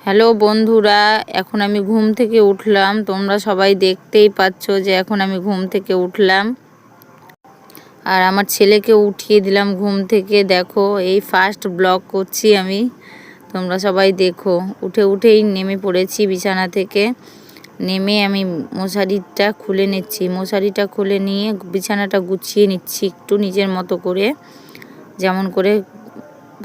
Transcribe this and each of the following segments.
Hello বন্ধুরা, এখন আমি ঘুম থেকে উঠলাম। তোমরা সবাই দেখতেই পাচ্ছ যে এখন আমি ঘুম থেকে উঠলাম আর আমার ছেলেকে উঠিয়ে দিলাম ঘুম থেকে। দেখো, এই ফার্স্ট ব্লগ করছি আমি। তোমরা সবাই দেখো, উঠেই নেমে পড়েছি বিছানা থেকে। নেমে আমি মশারিটা খুলে নিচ্ছি, মশারিটা খুলে নিয়ে বিছানাটা গুছিয়ে নিচ্ছি একটু নিজের মতো করে, যেমন করে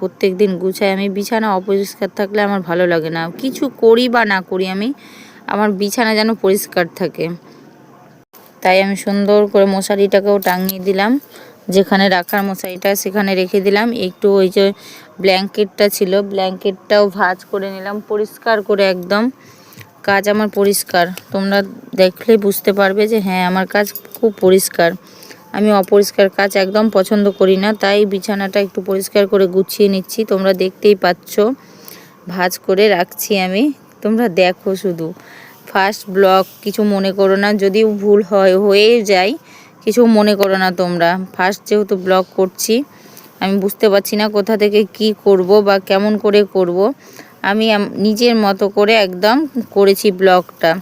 প্রত্যেক দিন গুছাই আমি। বিছানা অপরিষ্কার থাকলে আমার ভালো লাগে না, কিছু করি বা না করি আমি, আমার বিছানা যেন পরিষ্কার থাকে। তাই আমি সুন্দর করে মশারিটাকেও টাঙিয়ে দিলাম, যেখানে রাখার মশারিটা সেখানে রেখে দিলাম। একটু ওই যে ব্ল্যাঙ্কেটটা ছিল, ব্ল্যাঙ্কেটটাও ভাঁজ করে নিলাম পরিষ্কার করে একদম। কাজ আমার পরিষ্কার, তোমরা দেখলেই বুঝতে পারবে যে হ্যাঁ আমার কাজ খুব পরিষ্কার। আমি অপরিষ্কার কাজ একদম পছন্দ করি না, তাই বিছানাটা একটু পরিষ্কার করে গুছিয়ে নিচ্ছি। তোমরা দেখতেই পাচ্ছ ভাঁজ করে রাখছি আমি, তোমরা দেখো শুধু। ফার্স্ট ব্লগ, কিছু মনে করো না যদি ভুল হয়ে যায়, কিছু মনে করো না তোমরা। ফার্স্ট যেহেতু ব্লগ করছি, আমি বুঝতে পারছি না কোথা থেকে কি করব বা কেমন করে করব। আমি নিজের মতো করে একদম করেছি ব্লগটা।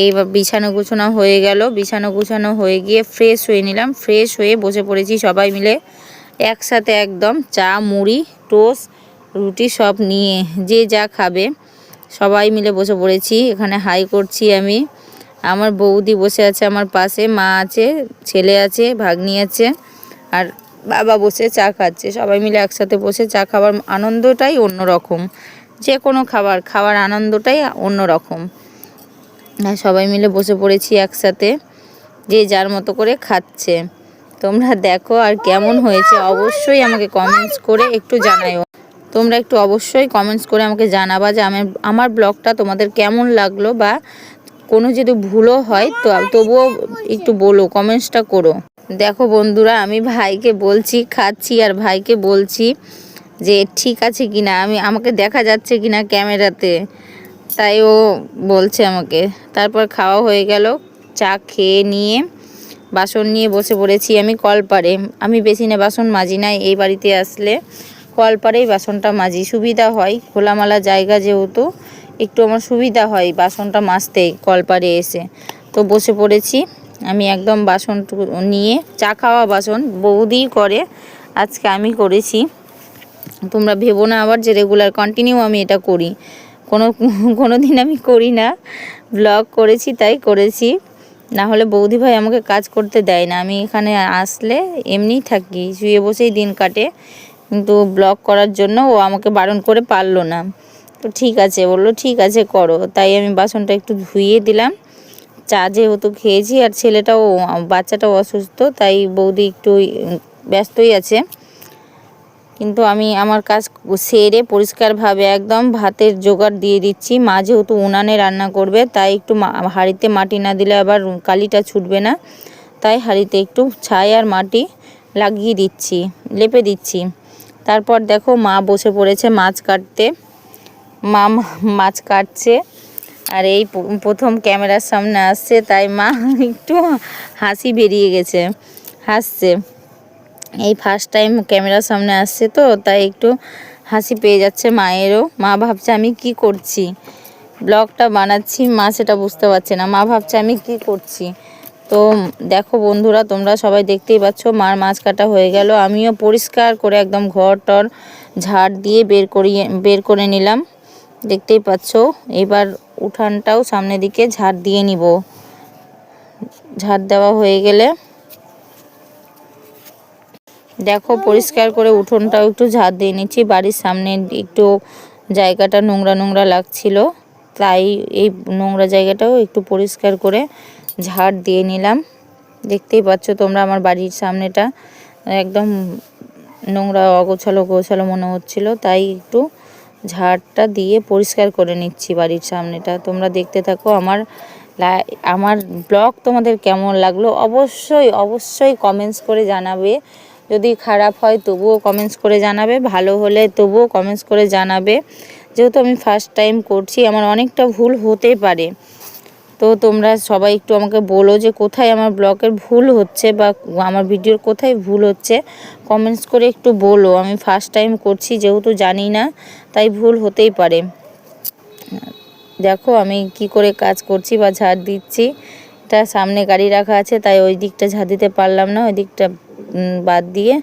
এইবার বিছানো গুছানো হয়ে গেল, বিছানো গুছানো হয়ে গিয়ে ফ্রেশ হয়ে নিলাম। ফ্রেশ হয়ে বসে পড়েছি সবাই মিলে একসাথে, একদম চা মুড়ি টোস্ট রুটি সব নিয়ে, যে যা খাবে সবাই মিলে বসে পড়েছি। এখানে হাই করছি আমি। আমার বৌদি বসে আছে আমার পাশে, মা আছে, ছেলে আছে, ভাগ্নি আছে, আর বাবা বসে চা খাচ্ছে। সবাই মিলে একসাথে বসে চা খাবার আনন্দটাই অন্যরকম, যে কোনো খাওয়ার আনন্দটাই অন্যরকম। সবাই মিলে বসে পড়েছি একসাথে, যে যার মতো করে খাচ্ছে। তোমরা দেখো আর কেমন হয়েছে অবশ্যই আমাকে কমেন্টস করে একটু জানাও। তোমরা একটু অবশ্যই কমেন্টস করে আমাকে জানাবা যে আমার ব্লগটা তোমাদের কেমন লাগলো, বা কোনো যদি ভুলও হয় তো তবুও একটু বলো, কমেন্টসটা করো। দেখো বন্ধুরা, আমি ভাইকে বলছি খাচ্ছি, আর ভাইকে বলছি যে ঠিক আছে কিনা, আমাকে দেখা যাচ্ছে কিনা ক্যামেরাতে, তাই ও বলছে আমাকে। তারপর খাওয়া হয়ে গেল, চা খেয়ে নিয়ে বাসন নিয়ে বসে পড়েছি আমি কলপারে। আমি বেসিনে বাসন মাজি না, এই বাড়িতে আসলে কলপারেই বাসনটা মাজি, সুবিধা হয়। খোলামেলা জায়গা যেহেতু একটু আমার সুবিধা হয় বাসনটা মাজতে কলপারে এসে। তো বসে পড়েছি আমি একদম বাসন নিয়ে। চা খাওয়া বাসন বৌদিই করে, আজকে আমি করেছি। তোমরা ভেবো না আবার যে রেগুলার কন্টিনিউ আমি এটা করি, কোনো দিন আমি করি না। ব্লগ করেছি তাই করেছি, না হলে বৌদি ভাই আমাকে কাজ করতে দেয় না। আমি এখানে আসলে এমনিই থাকি, শুয়ে বসেই দিন কাটে, কিন্তু ব্লগ করার জন্য ও আমাকে বারণ করে পারলো না। তো ঠিক আছে বললো, ঠিক আছে করো। তাই আমি বাসনটা একটু ধুইয়ে দিলাম। চা যেহেতু খেয়েছি, আর বাচ্চাটাও অসুস্থ, তাই বৌদি একটু ব্যস্তই আছে। কিন্তু আমি আমার কাজ সেরে পরিষ্কারভাবে একদম ভাতের জোগাড় দিয়ে দিচ্ছি। মা যেহেতু উনানে রান্না করবে, তাই একটু হাঁড়িতে মাটি না দিলে আবার কালিটা ছুটবে না, তাই হাঁড়িতে একটু ছাই আর মাটি লাগিয়ে দিচ্ছি, লেপে দিচ্ছি। তারপর দেখো মা বসে পড়েছে মাছ কাটতে, মা মাছ কাটছে। আর এই প্রথম ক্যামেরার সামনে আসছে, তাই মা একটু হাসি বেরিয়ে গেছে, হাসছে। এই ফার্স্ট টাইম ক্যামেরার সামনে আসছে তো, তাই একটু হাসি পেয়ে যাচ্ছে মায়েরও। মা ভাবছে আমি কি করছি, ব্লগটা বানাচ্ছি, মা সেটা বুঝতে পারছে না, মা ভাবছে আমি কি করছি। তো দেখো বন্ধুরা, তোমরা সবাই দেখতেই পাচ্ছ মার মাছ কাটা হয়ে গেল। আমিও পরিষ্কার করে একদম ঘর টর ঝাড় দিয়ে বের করে নিলাম, দেখতেই পাচ্ছ। এবার উঠানটাও সামনের দিকে ঝাড় দিয়ে নিব। ঝাড় দেওয়া হয়ে গেলে দেখো পরিষ্কার করে উঠোনটাও একটু ঝাড় দিয়ে নিচ্ছি। বাড়ির সামনে একটু জায়গাটা নোংরা নোংরা লাগছিল, তাই এই নোংরা জায়গাটাও একটু পরিষ্কার করে ঝাড় দিয়ে নিলাম। দেখতেই পাচ্ছ তোমরা আমার বাড়ির সামনেটা একদম নোংরা গোছালো মনে হচ্ছিল, তাই একটু ঝাড়টা দিয়ে পরিষ্কার করে নিচ্ছি বাড়ির সামনেটা। তোমরা দেখতে থাকো। আমার ব্লগ তোমাদের কেমন লাগলো অবশ্যই কমেন্টস করে জানাবে। যদি খারাপ হয় তবুও কমেন্টস করে জানাবে, ভালো হলে তবুও কমেন্টস করে জানাবে। যেহেতু আমি ফার্স্ট টাইম করছি, আমার অনেকটা ভুল হতে পারে। তো তোমরা সবাই একটু আমাকে বলো যে কোথায় আমার ব্লগের ভুল হচ্ছে, বা আমার ভিডিওর কোথায় ভুল হচ্ছে, কমেন্টস করে একটু বলো। আমি ফার্স্ট টাইম করছি যেহেতু জানি না, তাই ভুল হতেই পারে। দেখো আমি কি করে কাজ করছি বা ঝাড় দিচ্ছি। এটা সামনে গাড়ি রাখা আছে তাই ওই দিকটা ঝাড় দিতে পারলাম না, ওই দিকটা বাদ দিয়ে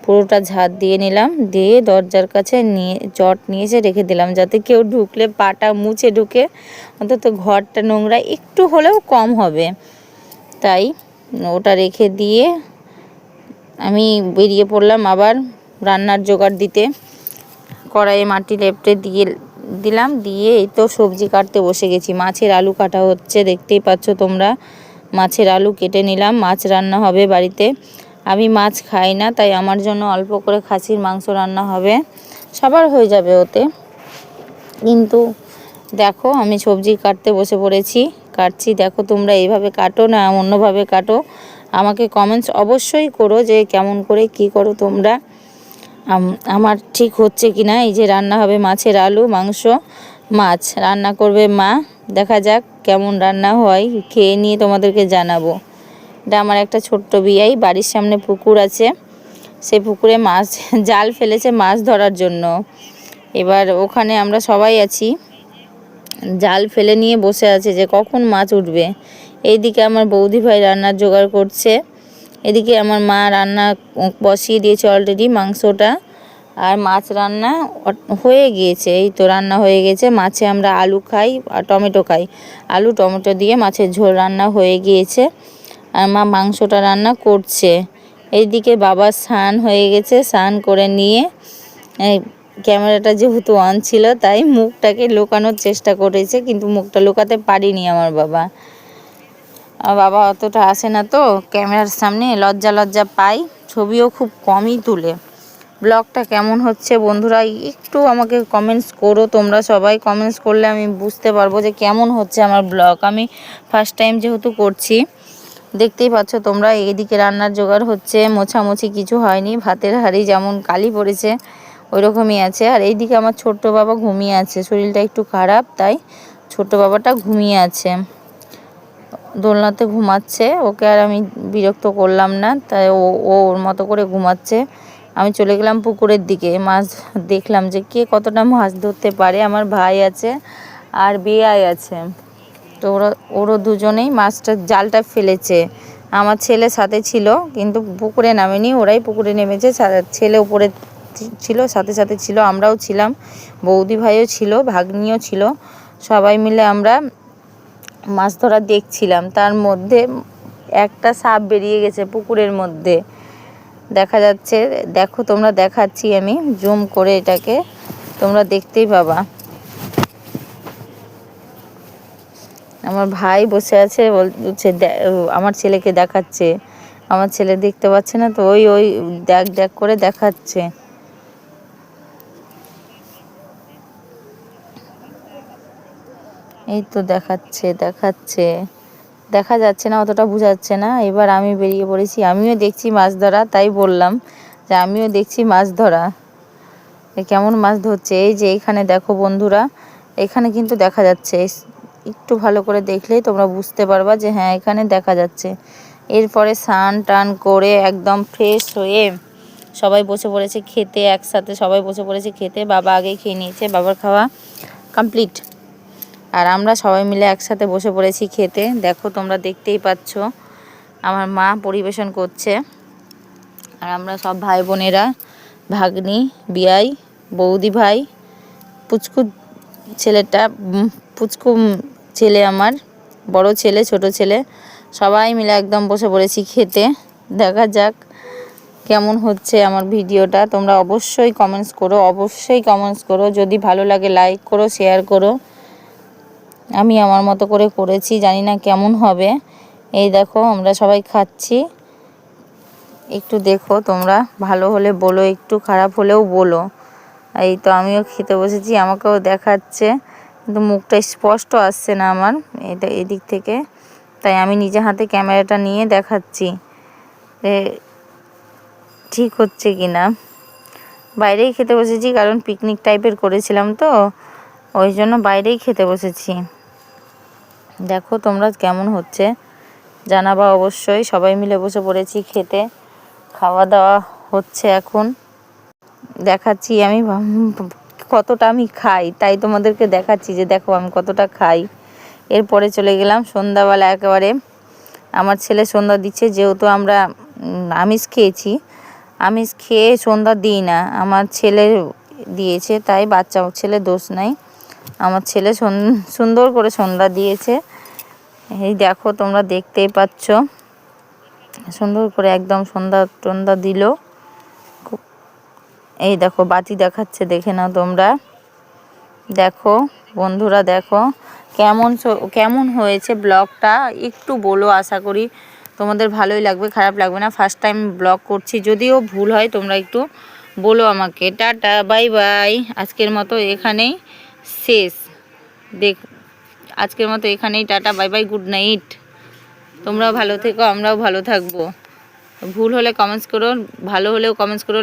পুরোটা ঝাড় দিয়ে নিলাম, দিয়ে দরজার কাছে নিয়ে চট নিয়ে এসে রেখে দিলাম, যাতে কেউ ঢুকলে পাটা মুছে ঢুকে অন্তত ঘরটা নোংরা একটু হলেও কম হবে। তাই ওটা রেখে দিয়ে আমি বেরিয়ে পড়লাম আবার রান্নার জোগাড় দিতে। কড়াইয়ে মাটি লেপটে দিলাম, দিয়ে এই তো সবজি কাটতে বসে গেছি। মাছের আলু কাটা হচ্ছে, দেখতেই পাচ্ছ তোমরা। মাছের আলু কেটে নিলাম, মাছ রান্না হবে বাড়িতে। আমি মাছ খাই না, তাই আমার জন্য অল্প করে খাসির মাংস রান্না হবে, সবার হয়ে যাবে ওতে। কিন্তু দেখো আমি সবজি কাটতে বসে পড়েছি, কাটছি। দেখো তোমরা এইভাবে কাটো না অন্যভাবে কাটো, আমাকে কমেন্টস অবশ্যই করো যে কেমন করে কি করো তোমরা। আমার ঠিক হচ্ছে কি না। এই যে রান্না হবে মাছের আলু মাংস, মাছ রান্না করবে মা। দেখা যাক কেমন রান্না হয়, খেয়ে নিয়ে তোমাদেরকে জানাবো। এটা আমার একটা ছোট্ট বিয়াই, বাড়ির সামনে পুকুর আছে, সেই পুকুরে মাছ জাল ফেলেছে মাছ ধরার জন্য। এবার ওখানে আমরা সবাই আছি, জাল ফেলে নিয়ে বসে আছে যে কখন মাছ উঠবে। এইদিকে আমার বৌদি ভাই রান্নার জোগাড় করছে, এদিকে আমার মা রান্না বসিয়ে দিয়েছে অলরেডি মাংসটা, আর মাছ রান্না হয়ে গিয়েছে। এই তো রান্না হয়ে গেছে। মাছে আমরা আলু খাই আর টমেটো খাই, আলু টমেটো দিয়ে মাছের ঝোল রান্না হয়ে গিয়েছে, আর মা মাংসটা রান্না করছে। এইদিকে বাবা স্নান হয়ে গেছে, স্নান করে নিয়ে ক্যামেরাটা যেহেতু অন ছিল তাই মুখটাকে লুকানোর চেষ্টা করেছে, কিন্তু মুখটা লুকাতে পারিনি আমার বাবা। বাবা অতটা আসে না তো ক্যামেরার সামনে, লজ্জা লজ্জা পাই, ছবিও খুব কমই তুলে। ব্লগটা কেমন হচ্ছে বন্ধুরা একটু আমাকে কমেন্টস করো, তোমরা সবাই কমেন্টস করলে আমি বুঝতে পারবো যে কেমন হচ্ছে আমার ব্লগ। আমি ফার্স্ট টাইম যেহেতু করছি, দেখতেই পাচ্ছ তোমরা। এইদিকে রান্নার জোগাড় হচ্ছে, মোছামুছি কিছু হয়নি, ভাতের হাঁড়ি যেমন কালি পড়েছে ওই রকমই আছে। আর এইদিকে আমার ছোট্ট বাবা ঘুমিয়ে আছে, শরীরটা একটু খারাপ তাই ছোট্ট বাবাটা ঘুমিয়ে আছে, দোলনাতে ঘুমাচ্ছে। ওকে আর আমি বিরক্ত করলাম না, তাই ওর মতো করে ঘুমাচ্ছে। আমি চলে গেলাম পুকুরের দিকে, মাছ দেখলাম যে কে কতটা মাছ ধরতে পারে। আমার ভাই আছে আর বেয়াই আছে, তো ওরা দুজনেই মাছটা জালটা ফেলেছে। আমার ছেলে সাথে ছিল কিন্তু পুকুরে নামেনি, ওরাই পুকুরে নেমেছে। ছেলে উপরে ছিল, সাথে সাথে ছিল, আমরাও ছিলাম, বৌদি ভাইও ছিল, ভাগ্নিও ছিল, সবাই মিলে আমরা মাছ ধরা দেখছিলাম। তার মধ্যে একটা সাপ বেরিয়ে গেছে পুকুরের মধ্যে, দেখা যাচ্ছে। দেখো তোমরা, দেখাচ্ছি আমি জুম করে, এটাকে তোমরা দেখতেই পাবা। আমার ভাই বসে আছে, বলছে আমার ছেলেকে দেখাচ্ছে, আমার ছেলে দেখতে পাচ্ছে না তো ওই ওই দেখ দেখ করে দেখাচ্ছে। এই তো দেখাচ্ছে দেখাচ্ছে, দেখা যাচ্ছে না, অতটা বোঝাচ্ছে না। এবার আমি বেরিয়ে পড়েছি, আমিও দেখছি মাছ ধরা, তাই বললাম যে আমিও দেখছি মাছ ধরা, কেমন মাছ ধরছে। এই যে এখানে দেখো বন্ধুরা, এখানে কিন্তু দেখা যাচ্ছে, একটু ভালো করে দেখলেই তোমরা বুঝতে পারবা যে হ্যাঁ এখানে দেখা যাচ্ছে। এরপরে স্নান টান করে একদম ফ্রেশ হয়ে সবাই বসে পড়েছে খেতে, একসাথে সবাই বসে পড়েছে খেতে। বাবা আগেই খেয়ে নিয়েছে, বাবার খাওয়া কমপ্লিট, আর আমরা সবাই মিলে একসাথে বসে পড়েছি খেতে। দেখো তোমরা দেখতেই পাচ্ছ আমার মা পরিবেশন করছে, আর আমরা সব ভাই বোনেরা, ভাগ্নি, বিয়াই, বৌদি ভাই, পুচকু ছেলেটা, পুচকু ছেলে আমার, বড় ছেলে, ছোট ছেলে, সবাই মিলে একদম বসে পড়েছি খেতে। দেখা যাক কেমন হচ্ছে আমার ভিডিওটা। তোমরা অবশ্যই কমেন্টস করো, অবশ্যই কমেন্টস করো, যদি ভালো লাগে লাইক করো, শেয়ার করো। আমি আমার মতো করে করেছি, জানি না কেমন হবে। এই দেখো আমরা সবাই খাচ্ছি, একটু দেখো তোমরা, ভালো হলে বলো, একটু খারাপ হলেও বলো। এই তো আমিও খেতে বসেছি, আমাকেও দেখাচ্ছে, কিন্তু মুখটা স্পষ্ট আসছে না আমার এটা এদিক থেকে, তাই আমি নিজে হাতে ক্যামেরাটা নিয়ে দেখাচ্ছি ঠিক হচ্ছে কি না। বাইরেই খেতে বসেছি, কারণ পিকনিক টাইপের করেছিলাম তো, ওই জন্য বাইরেই খেতে বসেছি। দেখো তোমরা কেমন হচ্ছে জানাবা অবশ্যই। সবাই মিলে বসে পড়েছি খেতে, খাওয়া দাওয়া হচ্ছে এখন, দেখাচ্ছি আমি কতটা আমি খাই, তাই তোমাদেরকে দেখাচ্ছি যে দেখো আমি কতটা খাই। এরপরে চলে গেলাম সন্ধ্যাবেলা, একেবারে আমার ছেলে সন্ধ্যা দিচ্ছে, যেহেতু আমরা আমিষ খেয়েছি, আমিষ খেয়ে সন্ধ্যা দিই না, আমার ছেলে দিয়েছে, তাই বাচ্চা ছেলে দোষ নাই, আমার ছেলে সুন্দর করে সন্ধ্যা দিয়েছে। এই দেখো তোমরা দেখতেই পাচ্ছ, সুন্দর করে একদম সন্ধ্যা টন্ধ্যা দিল। এই দেখো বাতি দেখাচ্ছে, দেখে নাও তোমরা। দেখো বন্ধুরা, দেখো কেমন হয়েছে ব্লগটা, একটু বলো, আশা করি তোমাদের ভালোই লাগবে, খারাপ লাগবে না। ফার্স্ট টাইম ব্লগ করছি, যদিও ভুল হয় তোমরা একটু বলো আমাকে। টাটা, বাই বাই, আজকের মতো এখানেই শেষ। আজকের মতো এখানেই tata, bye bye, good night. তোমরাও ভালো থেকো, আমরাও ভালো থাকবো। ভুল হলে কমেন্টস করো, ভালো হলেও কমেন্টস করো,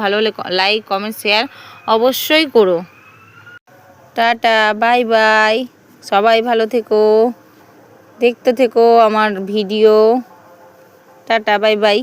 ভালো হলে লাইক কমেন্ট শেয়ার অবশ্যই করো। টাটা, বাই বাই, সবাই ভালো থেকো, দেখতে থেকো আমার ভিডিও। Tata, bye bye.